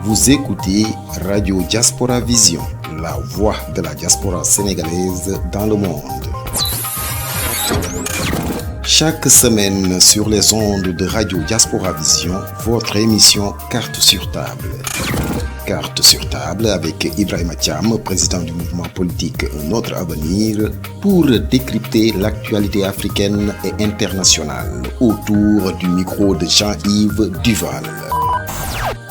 Vous écoutez Radio Diaspora Vision, la voix de la diaspora sénégalaise dans le monde. Chaque semaine sur les ondes de Radio Diaspora Vision, votre émission Carte sur table. Carte sur table avec Ibrahima Thiam, président du mouvement politique Notre Avenir, pour décrypter l'actualité africaine et internationale autour du micro de Jean-Yves Duval.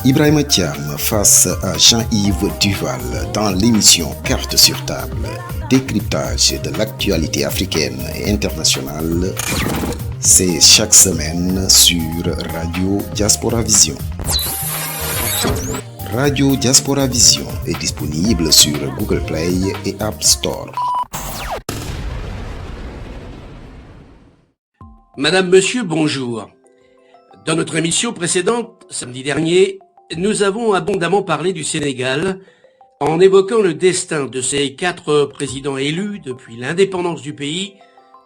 Ibrahima Thiam face à Jean-Yves Duval dans l'émission Carte sur table, décryptage de l'actualité africaine et internationale. C'est chaque semaine sur Radio Diaspora Vision. Radio Diaspora Vision est disponible sur Google Play et App Store. Madame, Monsieur, bonjour. Dans notre émission précédente, samedi dernier, nous avons abondamment parlé du Sénégal en évoquant le destin de ces 4 présidents élus depuis l'indépendance du pays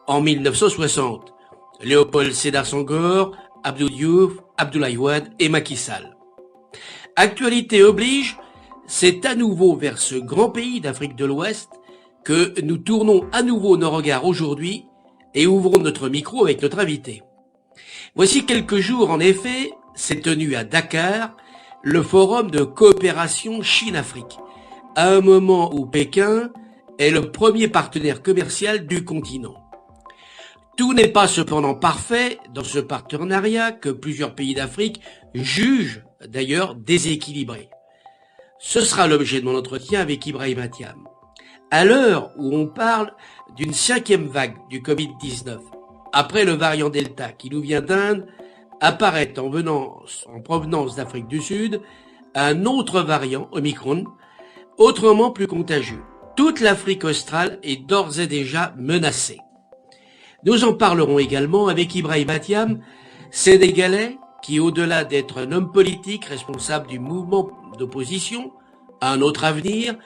en 1960. Léopold Sédar Senghor, Abdou Diouf, Abdoulaye Wade et Macky Sall. Actualité oblige, c'est à nouveau vers ce grand pays d'Afrique de l'Ouest que nous tournons à nouveau nos regards aujourd'hui et ouvrons notre micro avec notre invité. Voici quelques jours, en effet, s'est tenu à Dakar le forum de coopération Chine-Afrique, à un moment où Pékin est le premier partenaire commercial du continent. Tout n'est pas cependant parfait dans ce partenariat que plusieurs pays d'Afrique jugent d'ailleurs déséquilibré. Ce sera l'objet de mon entretien avec Ibrahima Thiam. À l'heure où on parle d'une 5e vague du Covid-19, après le variant Delta qui nous vient d'Inde, apparaît en provenance d'Afrique du Sud un autre variant, Omicron, autrement plus contagieux. Toute l'Afrique australe est d'ores et déjà menacée. Nous en parlerons également avec Ibrahima Thiam, sénégalais qui, au-delà d'être un homme politique responsable du mouvement d'opposition à un autre avenir,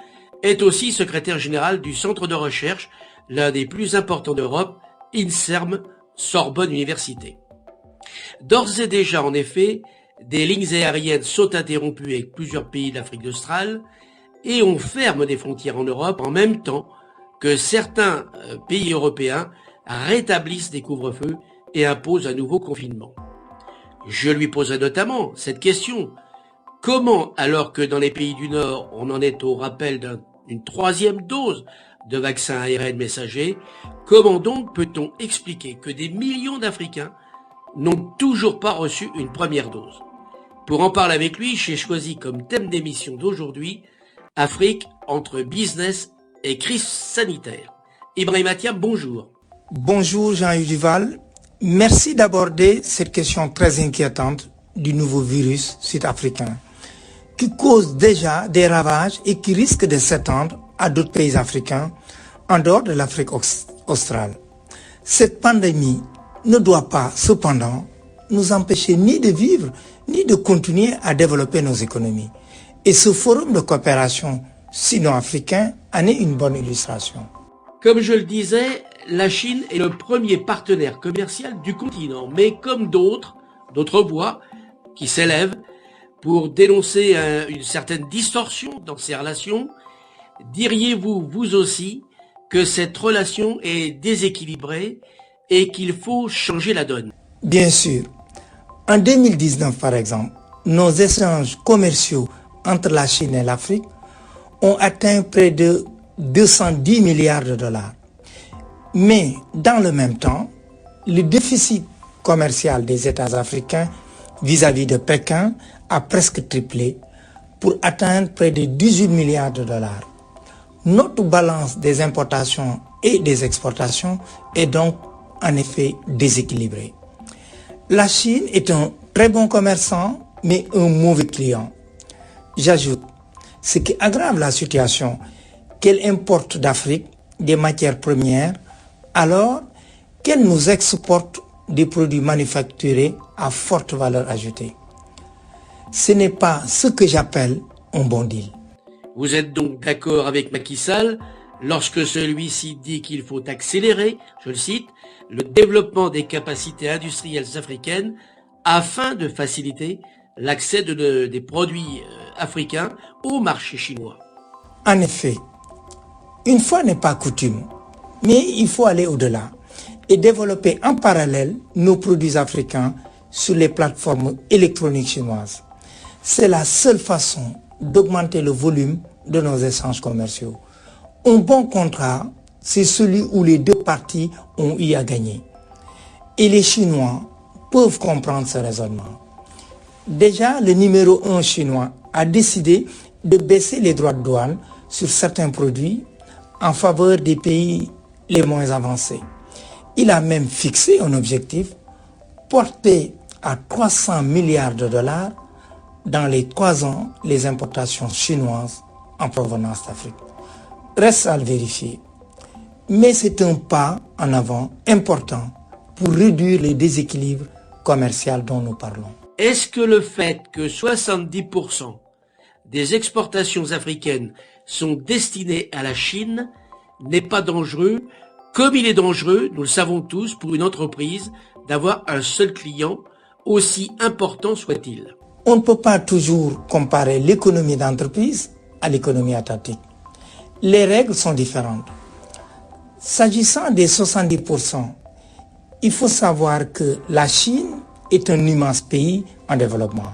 est aussi secrétaire général du centre de recherche, l'un des plus importants d'Europe, INSERM, Sorbonne Université. D'ores et déjà, en effet, des lignes aériennes sont interrompues avec plusieurs pays d'Afrique australe et on ferme des frontières en Europe en même temps que certains pays européens rétablissent des couvre-feux et imposent un nouveau confinement. Je lui poserai notamment cette question. Comment, alors que dans les pays du Nord, on en est au rappel d'une 3e dose de vaccin ARN messager, comment donc peut-on expliquer que des millions d'Africains n'ont toujours pas reçu une première dose? Pour en parler avec lui, j'ai choisi comme thème d'émission d'aujourd'hui Afrique entre business et crise sanitaire. Ibrahima Thiam, bonjour. Bonjour Jean-Yves Duval. Merci d'aborder cette question très inquiétante du nouveau virus sud-africain qui cause déjà des ravages et qui risque de s'étendre à d'autres pays africains en dehors de l'Afrique australe. Cette pandémie ne doit pas, cependant, nous empêcher ni de vivre, ni de continuer à développer nos économies. Et ce forum de coopération sino-africain en est une bonne illustration. Comme je le disais, la Chine est le premier partenaire commercial du continent, mais comme d'autres voix qui s'élèvent pour dénoncer une certaine distorsion dans ces relations, diriez-vous, vous aussi, que cette relation est déséquilibrée et qu'il faut changer la donne? Bien sûr. En 2019, par exemple, nos échanges commerciaux entre la Chine et l'Afrique ont atteint près de 210 milliards de dollars. Mais dans le même temps, le déficit commercial des États africains vis-à-vis de Pékin a presque triplé pour atteindre près de 18 milliards de dollars. Notre balance des importations et des exportations est donc en effet déséquilibrée. La Chine est un très bon commerçant, mais un mauvais client. J'ajoute, ce qui aggrave la situation, qu'elle importe d'Afrique des matières premières, alors qu'elle nous exporte des produits manufacturés à forte valeur ajoutée. Ce n'est pas ce que j'appelle un bon deal. Vous êtes donc d'accord avec Macky Sall lorsque celui-ci dit qu'il faut accélérer, je le cite, le développement des capacités industrielles africaines afin de faciliter l'accès des produits africains au marché chinois. En effet, une fois n'est pas coutume, mais il faut aller au-delà et développer en parallèle nos produits africains sur les plateformes électroniques chinoises. C'est la seule façon d'augmenter le volume de nos échanges commerciaux. Un bon contrat, c'est celui où les deux parties ont eu à gagner. Et les Chinois peuvent comprendre ce raisonnement. Déjà, le numéro 1 chinois a décidé de baisser les droits de douane sur certains produits en faveur des pays les moins avancés. Il a même fixé un objectif porté à 300 milliards de dollars dans les 3 ans les importations chinoises en provenance d'Afrique. Reste à le vérifier. Mais c'est un pas en avant important pour réduire les déséquilibres commerciaux dont nous parlons. Est-ce que le fait que 70% des exportations africaines sont destinées à la Chine n'est pas dangereux, comme il est dangereux, nous le savons tous, pour une entreprise d'avoir un seul client, aussi important soit-il? On ne peut pas toujours comparer l'économie d'entreprise à l'économie étatique. Les règles sont différentes. S'agissant des 70%, il faut savoir que la Chine est un immense pays en développement,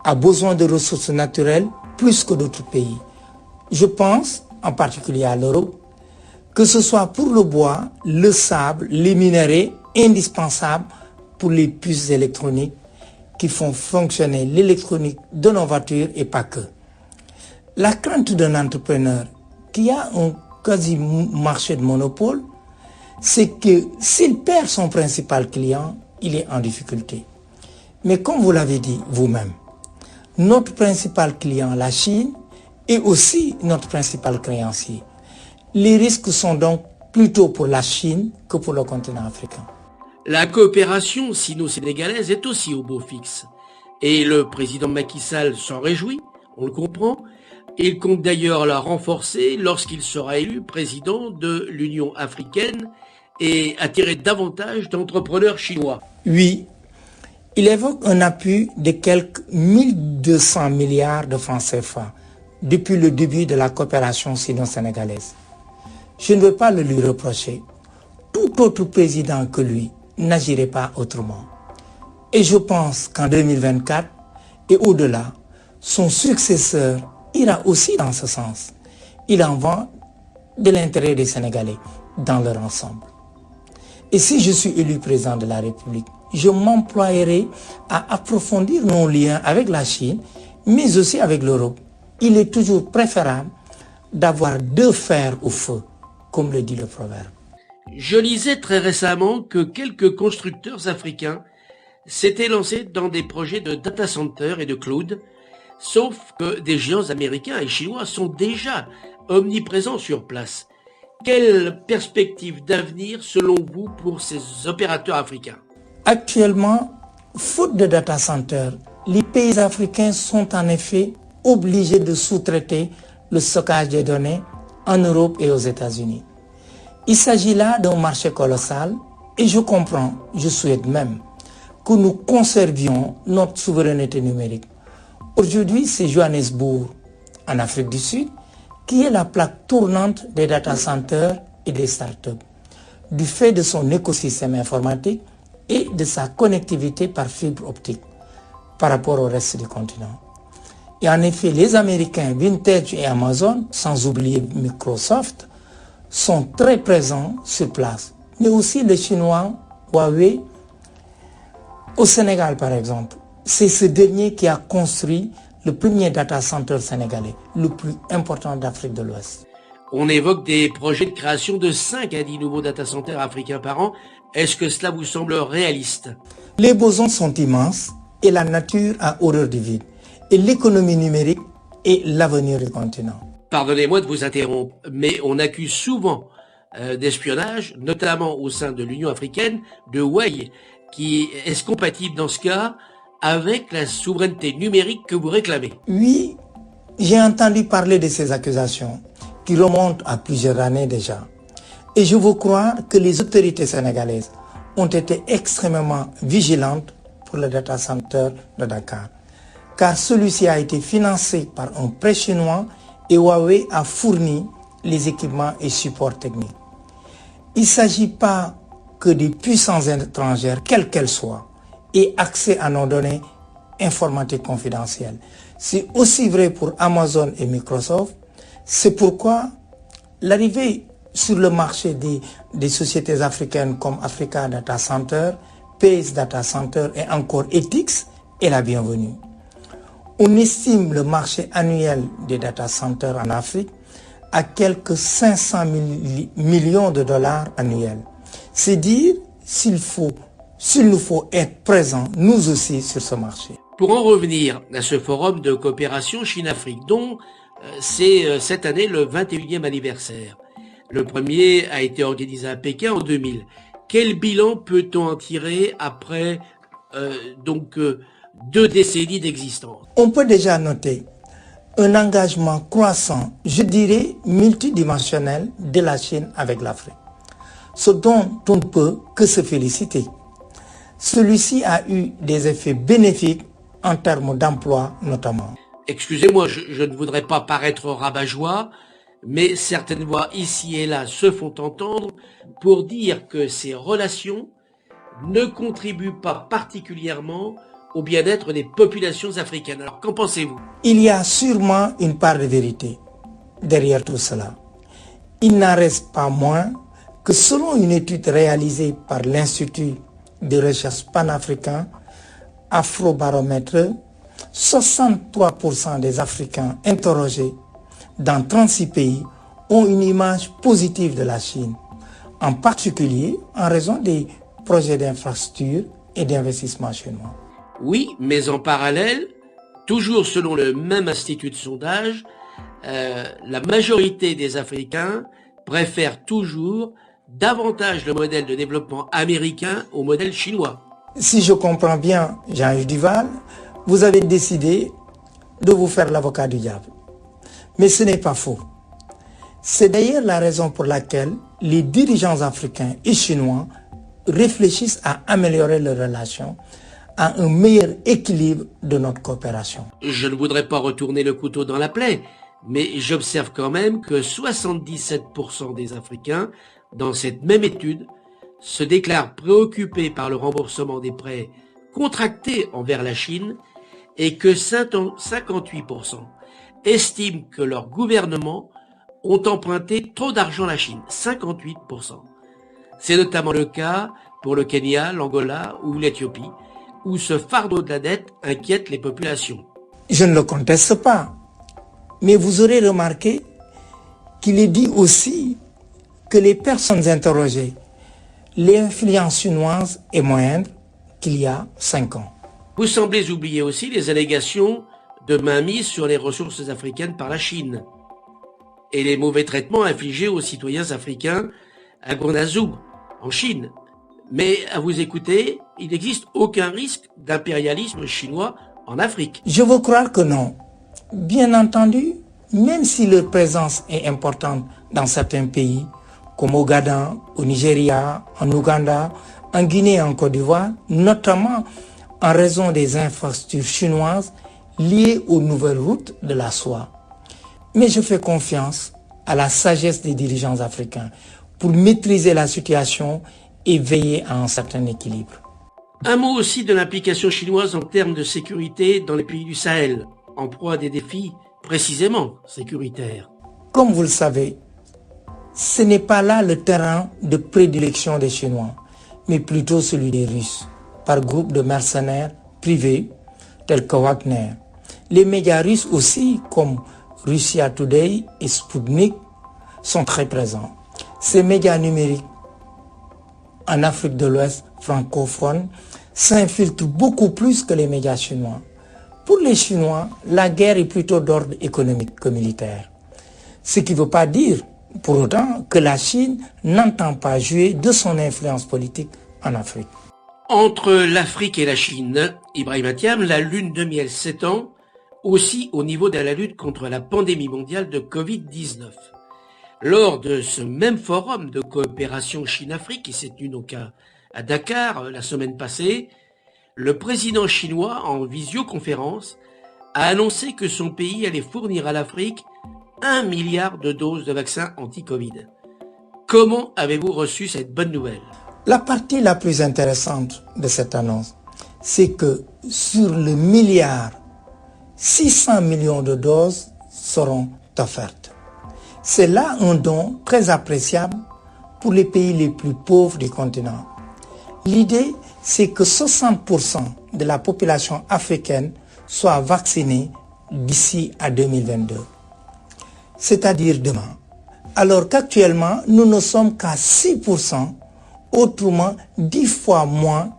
a besoin de ressources naturelles plus que d'autres pays. Je pense en particulier à l'Europe, que ce soit pour le bois, le sable, les minéraux indispensables pour les puces électroniques qui font fonctionner l'électronique de nos voitures et pas que. La crainte d'un entrepreneur qui a un quasi-marché de monopole, c'est que s'il perd son principal client, il est en difficulté. Mais comme vous l'avez dit vous-même, notre principal client, la Chine, est aussi notre principal créancier. Les risques sont donc plutôt pour la Chine que pour le continent africain. La coopération sino-sénégalaise est aussi au beau fixe. Et le président Macky Sall s'en réjouit, on le comprend. Il compte d'ailleurs la renforcer lorsqu'il sera élu président de l'Union africaine et attirer davantage d'entrepreneurs chinois. Oui, il évoque un appui de quelques 1200 milliards de francs CFA depuis le début de la coopération sino-sénégalaise. Je ne veux pas le lui reprocher. Tout autre président que lui n'agirait pas autrement. Et je pense qu'en 2024 et au-delà, son successeur ira aussi dans ce sens. Il en va de l'intérêt des Sénégalais dans leur ensemble. Et si je suis élu président de la République, je m'emploierai à approfondir nos liens avec la Chine, mais aussi avec l'Europe. Il est toujours préférable d'avoir 2 fers au feu, comme le dit le proverbe. Je lisais très récemment que quelques constructeurs africains s'étaient lancés dans des projets de data center et de cloud, sauf que des géants américains et chinois sont déjà omniprésents sur place. Quelle perspective d'avenir selon vous pour ces opérateurs africains? Actuellement, faute de data center, les pays africains sont en effet obligés de sous-traiter le stockage des données en Europe et aux États-Unis. Il s'agit là d'un marché colossal et je comprends, je souhaite même que nous conservions notre souveraineté numérique. Aujourd'hui, c'est Johannesburg, en Afrique du Sud, qui est la plaque tournante des data centers et des startups, du fait de son écosystème informatique et de sa connectivité par fibre optique par rapport au reste du continent. Et en effet, les Américains Vintage et Amazon, sans oublier Microsoft, sont très présents sur place. Mais aussi les Chinois, Huawei, au Sénégal par exemple. C'est ce dernier qui a construit le premier data center sénégalais, le plus important d'Afrique de l'Ouest. On évoque des projets de création de 5 à 10 nouveaux data centers africains par an. Est-ce que cela vous semble réaliste? Les besoins sont immenses et la nature a horreur du vide. Et l'économie numérique est l'avenir du continent. Pardonnez-moi de vous interrompre, mais on accuse souvent d'espionnage, notamment au sein de l'Union africaine, de Huawei, qui est compatible dans ce cas avec la souveraineté numérique que vous réclamez. Oui, j'ai entendu parler de ces accusations qui remontent à plusieurs années déjà. Et je veux croire que les autorités sénégalaises ont été extrêmement vigilantes pour le data center de Dakar. car celui-ci a été financé par un prêt chinois et Huawei a fourni les équipements et supports techniques. Il ne s'agit pas que des puissances étrangères, quelles qu'elles soient, aient accès à nos données informatiques confidentielles. C'est aussi vrai pour Amazon et Microsoft. C'est pourquoi l'arrivée sur le marché des sociétés africaines comme Africa Data Center, Pace Data Center et encore Ethics est la bienvenue. On estime le marché annuel des data centers en Afrique à quelques 500 millions de dollars annuels. C'est dire s'il nous faut être présents, nous aussi, sur ce marché. Pour en revenir à ce forum de coopération Chine-Afrique, dont c'est cette année le 21e anniversaire. Le premier a été organisé à Pékin en 2000. Quel bilan peut-on en tirer après 2 décennies d'existence? On peut déjà noter un engagement croissant, je dirais multidimensionnel, de la Chine avec l'Afrique, ce dont on ne peut que se féliciter. Celui-ci a eu des effets bénéfiques en termes d'emploi notamment. Excusez-moi, je ne voudrais pas paraître rabat-joie, mais certaines voix ici et là se font entendre pour dire que ces relations ne contribuent pas particulièrement au bien-être des populations africaines. Alors qu'en pensez-vous? Il y a sûrement une part de vérité derrière tout cela. Il n'en reste pas moins que selon une étude réalisée par l'Institut de recherche panafricain Afrobaromètre, 63% des Africains interrogés dans 36 pays ont une image positive de la Chine, en particulier en raison des projets d'infrastructure et d'investissement chinois. Oui, mais en parallèle, toujours selon le même institut de sondage, la majorité des Africains préfèrent toujours davantage le modèle de développement américain au modèle chinois. Si je comprends bien, Jean-Yves Duval, vous avez décidé de vous faire l'avocat du diable. Mais ce n'est pas faux. C'est d'ailleurs la raison pour laquelle les dirigeants africains et chinois réfléchissent à améliorer leurs relations, à un meilleur équilibre de notre coopération. Je ne voudrais pas retourner le couteau dans la plaie, mais j'observe quand même que 77% des Africains, dans cette même étude, se déclarent préoccupés par le remboursement des prêts contractés envers la Chine et que 58% estiment que leurs gouvernements ont emprunté trop d'argent à la Chine. 58%. C'est notamment le cas pour le Kenya, l'Angola ou l'Éthiopie, où ce fardeau de la dette inquiète les populations. Je ne le conteste pas, mais vous aurez remarqué qu'il est dit aussi que les personnes interrogées, l'influence chinoise est moindre qu'il y a 5 ans. Vous semblez oublier aussi les allégations de mainmise sur les ressources africaines par la Chine et les mauvais traitements infligés aux citoyens africains à Guangzhou, en Chine. Mais à vous écouter, il n'existe aucun risque d'impérialisme chinois en Afrique. Je veux croire que non. Bien entendu, même si leur présence est importante dans certains pays, comme au Ghana, au Nigeria, en Ouganda, en Guinée et en Côte d'Ivoire, notamment en raison des infrastructures chinoises liées aux nouvelles routes de la soie. Mais je fais confiance à la sagesse des dirigeants africains pour maîtriser la situation et veiller à un certain équilibre. Un mot aussi de l'implication chinoise en termes de sécurité dans les pays du Sahel, en proie à des défis précisément sécuritaires. Comme vous le savez, ce n'est pas là le terrain de prédilection des Chinois, mais plutôt celui des Russes, par groupe de mercenaires privés tels que Wagner. Les médias russes aussi, comme Russia Today et Sputnik, sont très présents. Ces médias numériques en Afrique de l'Ouest francophone s'infiltrent beaucoup plus que les médias chinois. Pour les Chinois, la guerre est plutôt d'ordre économique que militaire. Ce qui ne veut pas dire pour autant que la Chine n'entend pas jouer de son influence politique en Afrique. Entre l'Afrique et la Chine, Ibrahima Thiam, la lune de miel s'étend aussi au niveau de la lutte contre la pandémie mondiale de Covid-19. Lors de ce même forum de coopération Chine-Afrique qui s'est tenu donc à Dakar la semaine passée, le président chinois en visioconférence a annoncé que son pays allait fournir à l'Afrique 1 milliard de doses de vaccins anti-Covid. Comment avez-vous reçu cette bonne nouvelle? La partie la plus intéressante de cette annonce, c'est que sur le milliard, 600 millions de doses seront offertes. C'est là un don très appréciable pour les pays les plus pauvres du continent. L'idée, c'est que 60% de la population africaine soit vaccinée d'ici à 2022, c'est-à-dire demain. Alors qu'actuellement, nous ne sommes qu'à 6%, autrement 10 fois moins.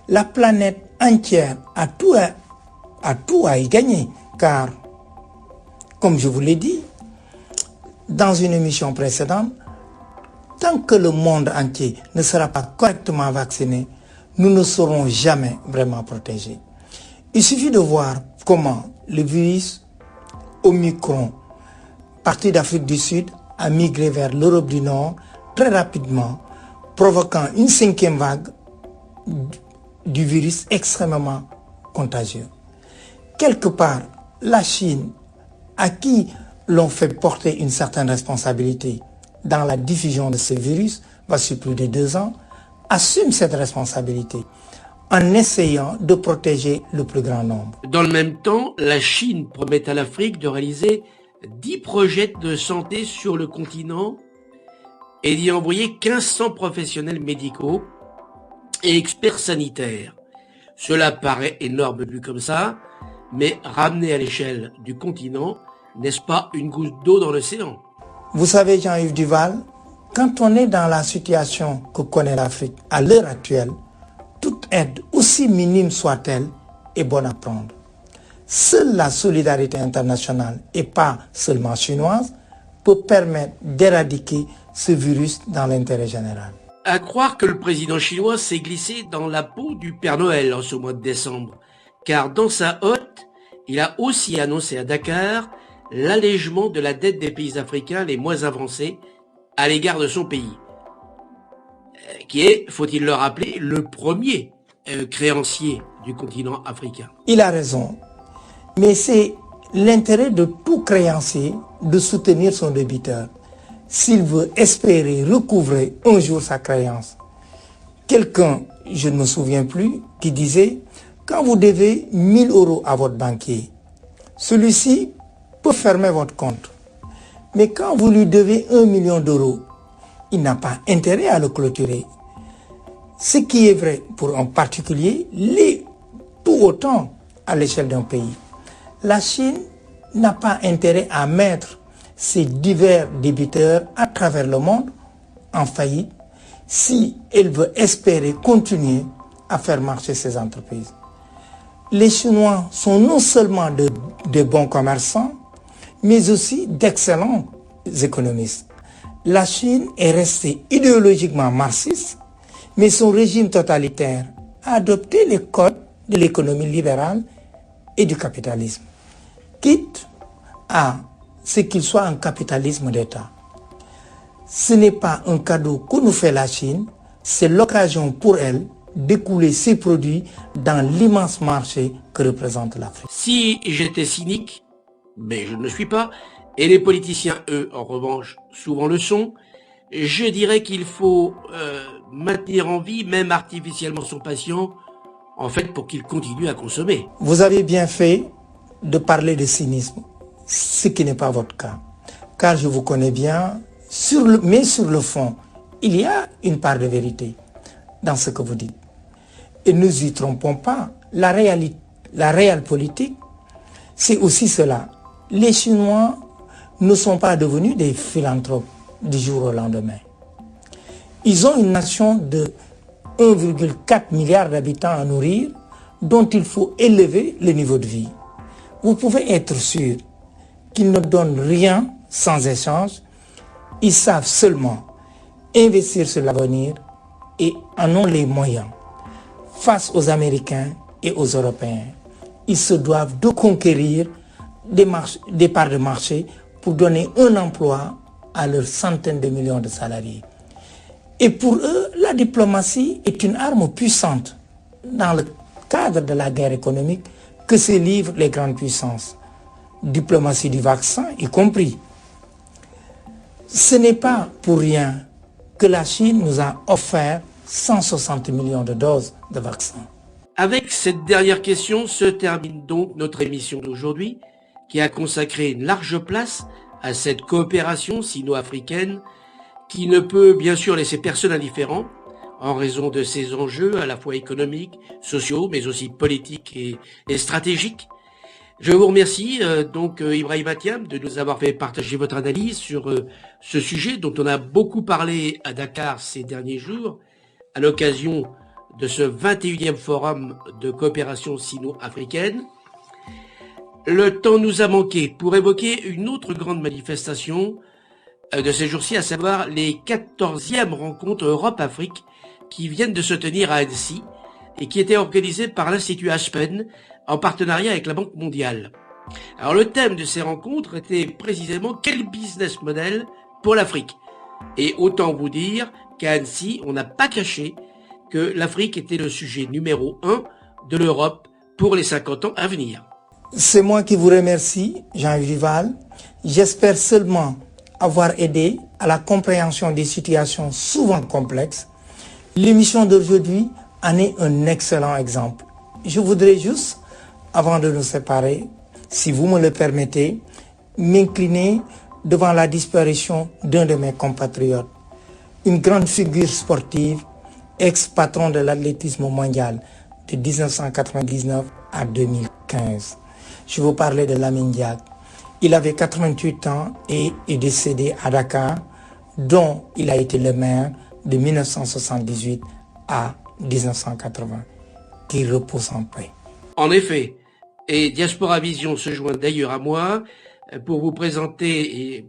La planète entière a tout à y gagner, car, comme je vous l'ai dit, dans une émission précédente, tant que le monde entier ne sera pas correctement vacciné, nous ne serons jamais vraiment protégés. Il suffit de voir comment le virus Omicron, parti d'Afrique du Sud, a migré vers l'Europe du Nord très rapidement, provoquant une 5e vague du virus extrêmement contagieux. Quelque part, la Chine, à qui l'on fait porter une certaine responsabilité dans la diffusion de ce virus, voici plus de 2 ans, assume cette responsabilité en essayant de protéger le plus grand nombre. Dans le même temps, la Chine promet à l'Afrique de réaliser 10 projets de santé sur le continent et d'y envoyer 1500 professionnels médicaux et experts sanitaires. Cela paraît énorme vu comme ça, mais ramené à l'échelle du continent, n'est-ce pas une goutte d'eau dans l'océan? Vous savez, Jean-Yves Duval, quand on est dans la situation que connaît l'Afrique à l'heure actuelle, toute aide, aussi minime soit-elle, est bonne à prendre. Seule la solidarité internationale, et pas seulement chinoise, peut permettre d'éradiquer ce virus dans l'intérêt général. À croire que le président chinois s'est glissé dans la peau du Père Noël en ce mois de décembre, car dans sa hôte, il a aussi annoncé à Dakar l'allègement de la dette des pays africains les moins avancés à l'égard de son pays, qui est, faut-il le rappeler, le premier créancier du continent africain. Il a raison, mais c'est l'intérêt de tout créancier de soutenir son débiteur s'il veut espérer recouvrer un jour sa créance. Quelqu'un, je ne me souviens plus, qui disait « Quand vous devez 1000 € à votre banquier, celui-ci peut fermer votre compte. Mais quand vous lui devez 1 million d'euros, il n'a pas intérêt à le clôturer. » Ce qui est vrai pour un particulier l'est tout autant à l'échelle d'un pays. La Chine n'a pas intérêt à mettre ses divers débiteurs à travers le monde en faillite si elle veut espérer continuer à faire marcher ses entreprises. Les Chinois sont non seulement de bons commerçants, mais aussi d'excellents économistes. La Chine est restée idéologiquement marxiste, mais son régime totalitaire a adopté les codes de l'économie libérale et du capitalisme, quitte à ce qu'il soit un capitalisme d'État. Ce n'est pas un cadeau que nous fait la Chine, c'est l'occasion pour elle d'écouler ses produits dans l'immense marché que représente l'Afrique. Si j'étais cynique, mais je ne le suis pas, et les politiciens, eux, en revanche, souvent le sont, je dirais qu'il faut maintenir en vie, même artificiellement son patient, en fait, pour qu'il continue à consommer. Vous avez bien fait de parler de cynisme, ce qui n'est pas votre cas, car je vous connais bien, mais sur le fond, il y a une part de vérité dans ce que vous dites. Et ne nous y trompons pas, la réelle politique, c'est aussi cela. Les Chinois ne sont pas devenus des philanthropes du jour au lendemain. Ils ont une nation de 1,4 milliard d'habitants à nourrir, dont il faut élever le niveau de vie. Vous pouvez être sûr qu'ils ne donnent rien sans échange. Ils savent seulement investir sur l'avenir et en ont les moyens. Face aux Américains et aux Européens, ils se doivent de conquérir des parts de marché pour donner un emploi à leurs centaines de millions de salariés. Et pour eux, la diplomatie est une arme puissante dans le cadre de la guerre économique que se livrent les grandes puissances, diplomatie du vaccin y compris. Ce n'est pas pour rien que la Chine nous a offert 160 millions de doses de vaccins. Avec cette dernière question se termine donc notre émission d'aujourd'hui, qui a consacré une large place à cette coopération sino-africaine qui ne peut bien sûr laisser personne indifférent en raison de ses enjeux à la fois économiques, sociaux, mais aussi politiques et stratégiques. Je vous remercie Ibrahima Thiam de nous avoir fait partager votre analyse sur ce sujet dont on a beaucoup parlé à Dakar ces derniers jours à l'occasion de ce 21e forum de coopération sino-africaine. Le temps nous a manqué pour évoquer une autre grande manifestation de ces jours-ci, à savoir les 14e rencontres Europe-Afrique qui viennent de se tenir à Annecy et qui étaient organisées par l'Institut Aspen en partenariat avec la Banque mondiale. Alors le thème de ces rencontres était précisément quel business model pour l'Afrique. Et autant vous dire qu'à Annecy, on n'a pas caché que l'Afrique était le sujet numéro 1 de l'Europe pour les 50 ans à venir. C'est moi qui vous remercie, Jean-Yves Duval. J'espère seulement avoir aidé à la compréhension des situations souvent complexes. L'émission d'aujourd'hui en est un excellent exemple. Je voudrais juste, avant de nous séparer, si vous me le permettez, m'incliner devant la disparition d'un de mes compatriotes, une grande figure sportive, ex-patron de l'athlétisme mondial de 1999 à 2015. Je vous parlais de Lamine Diack. Il avait 88 ans et est décédé à Dakar, dont il a été le maire de 1978 à 1980. Qu'il repose en paix. En effet, et Diaspora Vision se joint d'ailleurs à moi pour vous présenter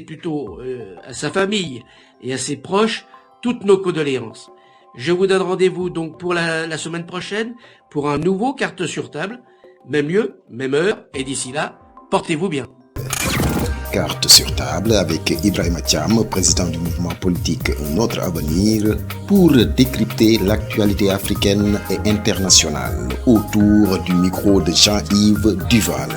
plutôt à sa famille et à ses proches toutes nos condoléances. Je vous donne rendez-vous donc pour la semaine prochaine pour un nouveau Carte sur table, même lieu, même heure, et d'ici là, portez-vous bien. Carte sur table avec Ibrahima Thiam, président du mouvement politique Notre Avenir, pour décrypter l'actualité africaine et internationale autour du micro de Jean-Yves Duval.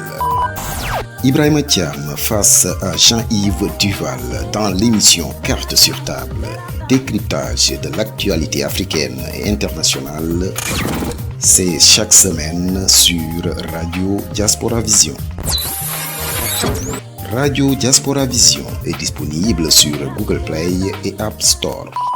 Ibrahima Thiam face à Jean-Yves Duval dans l'émission Carte sur table, décryptage de l'actualité africaine et internationale. C'est chaque semaine sur Radio Diaspora Vision. Radio Diaspora Vision est disponible sur Google Play et App Store.